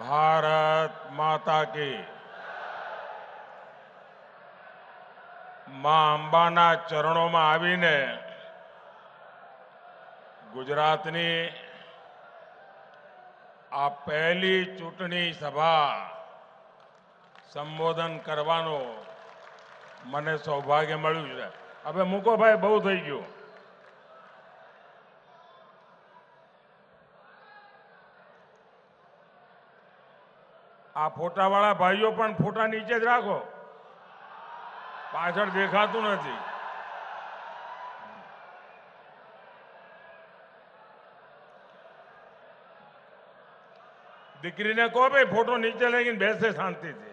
ભારત માતા કી માં અંબાના ચરણોમાં આવીને ગુજરાતની આ પહેલી ચૂંટણી સભા સંબોધન કરવાનો મને સૌભાગ્ય મળ્યું છે. હવે મૂકો ભાઈ, બહુ થઈ ગયું. આ ફોટાવાળા ભાઈઓ પણ ફોટા નીચે જ રાખો, પાછળ દેખાતું નથી. દીકરીને કહો ભાઈ ફોટો નીચે લઈને બેસે શાંતિથી.